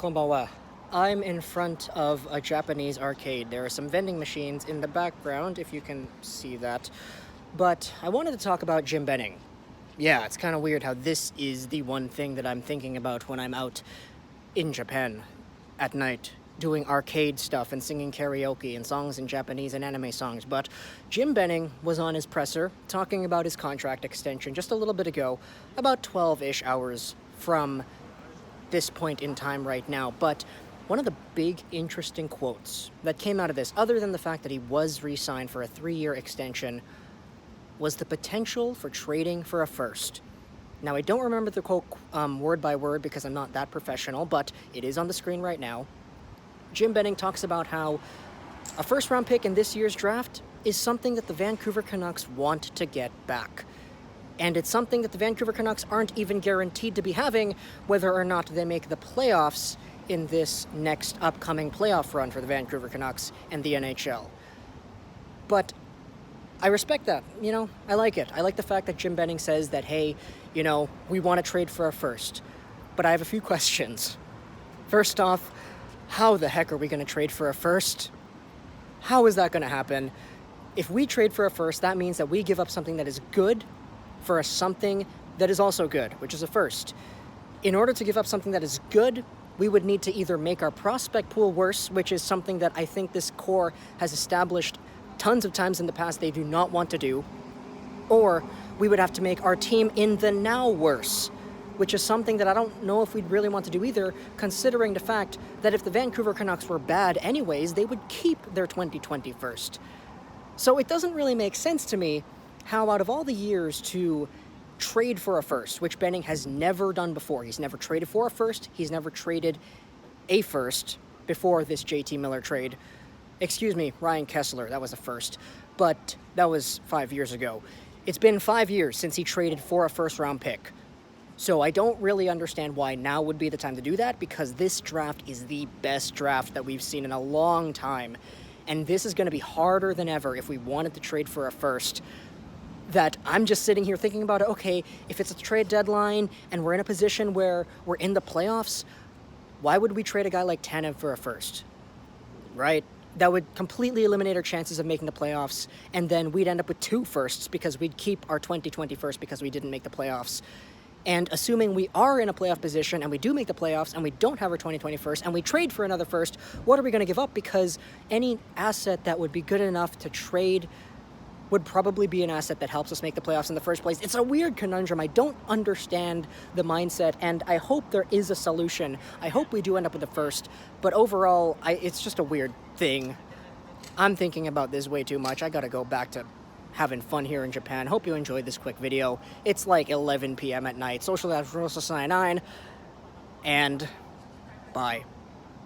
Konbanwa. I'm in front of a Japanese arcade. There are some vending machines in the background, if you can see that. But I wanted to talk about gym benning. Yeah, it's kind of weird how this is the one thing that I'm thinking about when I'm out in Japan at night, doing arcade stuff and singing karaoke and songs in Japanese and anime songs. But Jim Benning was on his presser talking about his contract extension just a little bit ago, about 12-ish hours from this point in time right now. But one of the big interesting quotes that came out of this, other than the fact that he was re-signed for a 3-year extension, was the potential for trading for a first. Now, I don't remember the quote word by word because I'm not that professional, but it is on the screen right now. Jim Benning talks about how a first-round pick in this year's draft is something that the Vancouver Canucks want to get back. And it's something that the Vancouver Canucks aren't even guaranteed to be having whether or not they make the playoffs in this next upcoming playoff run for the Vancouver Canucks and the NHL. But I respect that, I like it. I like the fact that Jim Benning says that, hey, we want to trade for a first. But I have a few questions. First off, how the heck are we going to trade for a first? How is that going to happen? If we trade for a first, that means that we give up something that is good for something that is also good, which is a first. In order to give up something that is good, we would need to either make our prospect pool worse, which is something that I think this core has established tons of times in the past they do not want to do, or we would have to make our team in the now worse, which is something that I don't know if we'd really want to do either, considering the fact that if the Vancouver Canucks were bad anyways, they would keep their 2020 first. So it doesn't really make sense to me how out of all the years to trade for a first, which Benning has never done before. He's never traded for a first. He's never traded a first before this JT Miller trade. Excuse me, Ryan Kessler, that was a first, but that was 5 years ago. It's been 5 years since he traded for a first-round pick. So I don't really understand why now would be the time to do that, because this draft is the best draft that we've seen in a long time. And this is going to be harder than ever if we wanted to trade for a first. That I'm just sitting here thinking about, okay, if it's a trade deadline and we're in a position where we're in the playoffs, why would we trade a guy like Tanev for a first? Right? That would completely eliminate our chances of making the playoffs, and then we'd end up with 2 firsts because we'd keep our 2020 first because we didn't make the playoffs. And assuming we are in a playoff position and we do make the playoffs and we don't have our 2020 first and we trade for another first, what are we going to give up? Because any asset that would be good enough to trade would probably be an asset that helps us make the playoffs in the first place. It's a weird conundrum. I don't understand the mindset, and I hope there is a solution. I hope we do end up with the first, but overall, it's just a weird thing. I'm thinking about this way too much. I gotta go back to having fun here in Japan. Hope you enjoyed this quick video. It's like 11 p.m. at night. Social Rosa 9, and bye.